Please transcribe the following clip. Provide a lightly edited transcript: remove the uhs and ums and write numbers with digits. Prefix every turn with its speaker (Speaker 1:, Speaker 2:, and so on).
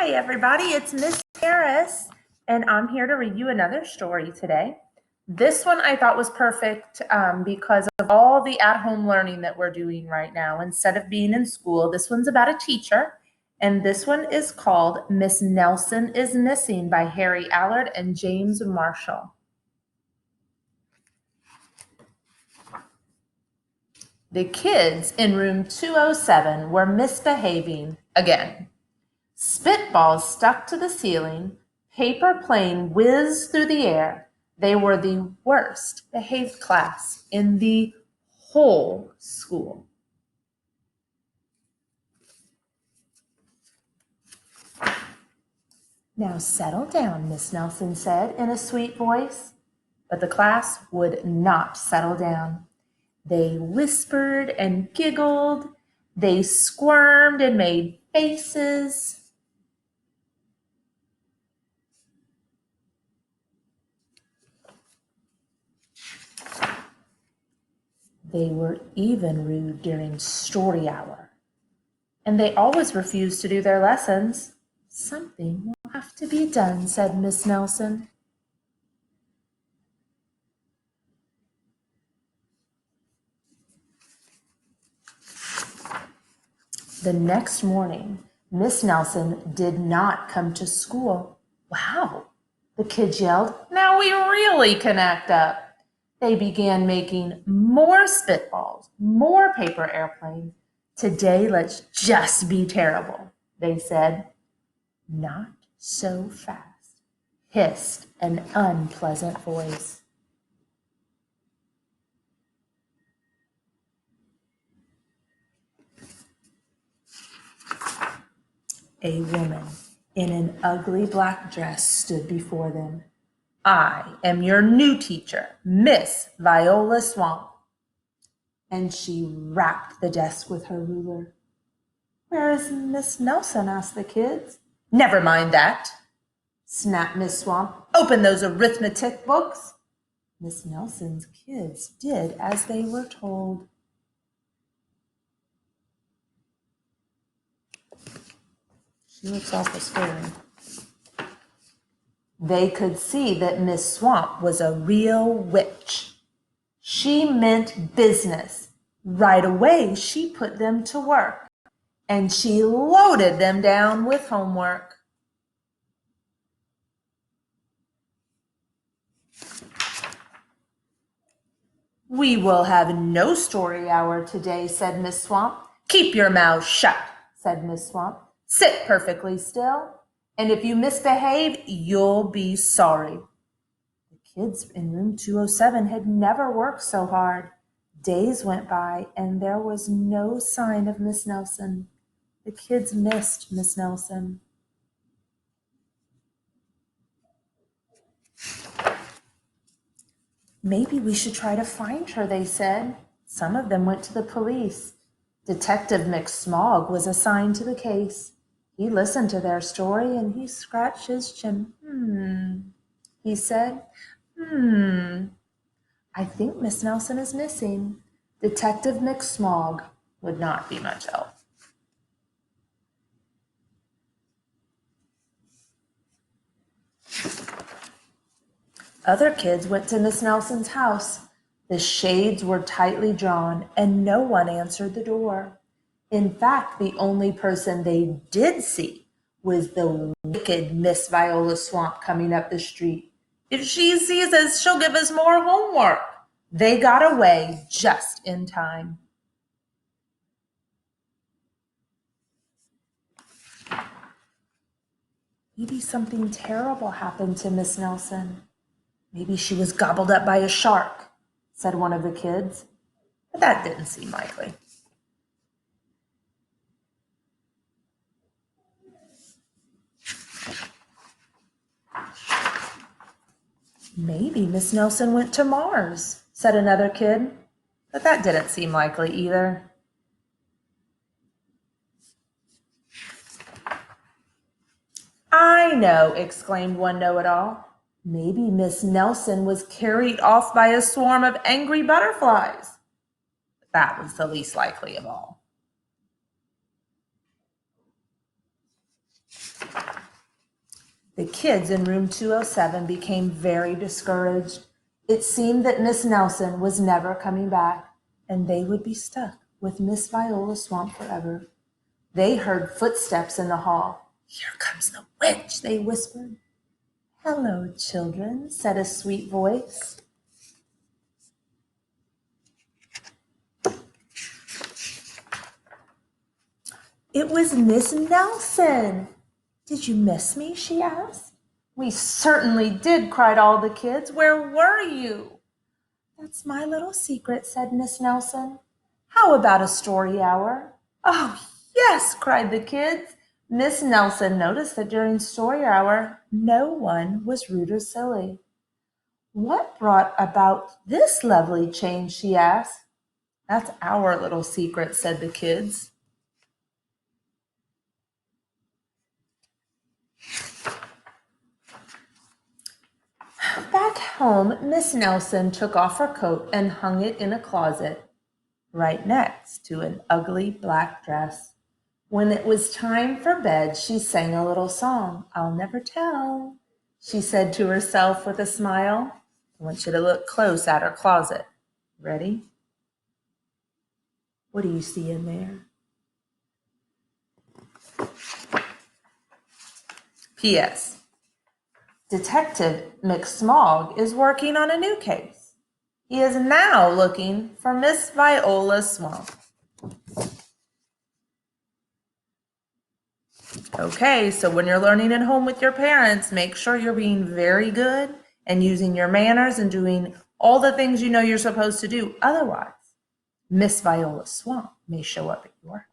Speaker 1: Hi, everybody. It's Miss Harris, and I'm here to read you another story today. This one I thought was perfect because of all the at-home learning that we're doing right now. Instead of being in school, this one's about a teacher, and this one is called Miss Nelson is Missing by Harry Allard and James Marshall. The kids in room 207 were misbehaving again. Spitballs stuck to the ceiling, paper plane whizzed through the air. They were the worst behaved class in the whole school. Now settle down, Miss Nelson said in a sweet voice. But the class would not settle down. They whispered and giggled. They squirmed and made faces. They were even rude during story hour. And they always refused to do their lessons. Something will have to be done, said Miss Nelson. The next morning, Miss Nelson did not come to school. Wow, the kids yelled. Now we really can act up. They began making more spitballs, more paper airplanes. Today, let's just be terrible, they said. Not so fast, hissed an unpleasant voice. A woman in an ugly black dress stood before them. I am your new teacher, Miss Viola Swamp. And she rapped the desk with her ruler. Where is Miss Nelson? Asked the kids. Never mind that, snapped Miss Swamp. Open those arithmetic books. Miss Nelson's kids did as they were told. She looks awful scary. They could see that Miss Swamp was a real witch. She meant business. Right away, she put them to work, and she loaded them down with homework. We will have no story hour today, said Miss Swamp. Keep your mouth shut, said Miss Swamp. Sit perfectly still, and if you misbehave, you'll be sorry. The kids in room 207 had never worked so hard. Days went by, and there was no sign of Miss Nelson. The kids missed Miss Nelson. Maybe we should try to find her, they said. Some of them went to the police. Detective McSmog was assigned to the case. He listened to their story and he scratched his chin. He said, I think Miss Nelson is missing. Detective McSmog would not be much help. Other kids went to Miss Nelson's house. The shades were tightly drawn and no one answered the door. In fact, the only person they did see was the wicked Miss Viola Swamp coming up the street. If she sees us, she'll give us more homework. They got away just in time. Maybe something terrible happened to Miss Nelson. Maybe she was gobbled up by a shark, said one of the kids. But that didn't seem likely. Maybe Miss Nelson went to Mars, said another kid. But that didn't seem likely either. I know, exclaimed one know-it-all. Maybe Miss Nelson was carried off by a swarm of angry butterflies. That was the least likely of all. The kids in room 207 became very discouraged. It seemed that Miss Nelson was never coming back, and they would be stuck with Miss Viola Swamp forever. They heard footsteps in the hall. "Here comes the witch," they whispered. "Hello, children," said a sweet voice. It was Miss Nelson. "Did you miss me?" she asked. "We certainly did," cried all the kids. "Where were you?" "That's my little secret," said Miss Nelson. "How about a story hour?" "Oh, yes," cried the kids. Miss Nelson noticed that during story hour, no one was rude or silly. "What brought about this lovely change?" she asked. "That's our little secret," said the kids. Back home, Miss Nelson took off her coat and hung it in a closet right next to an ugly black dress. When it was time for bed, she sang a little song. "I'll never tell," she said to herself with a smile. I want you to look close at her closet. Ready? What do you see in there? P.S. Detective McSmog is working on a new case. He is now looking for Miss Viola Swamp. Okay, so when you're learning at home with your parents, make sure you're being very good and using your manners and doing all the things you know you're supposed to do. Otherwise, Miss Viola Swamp may show up at your house.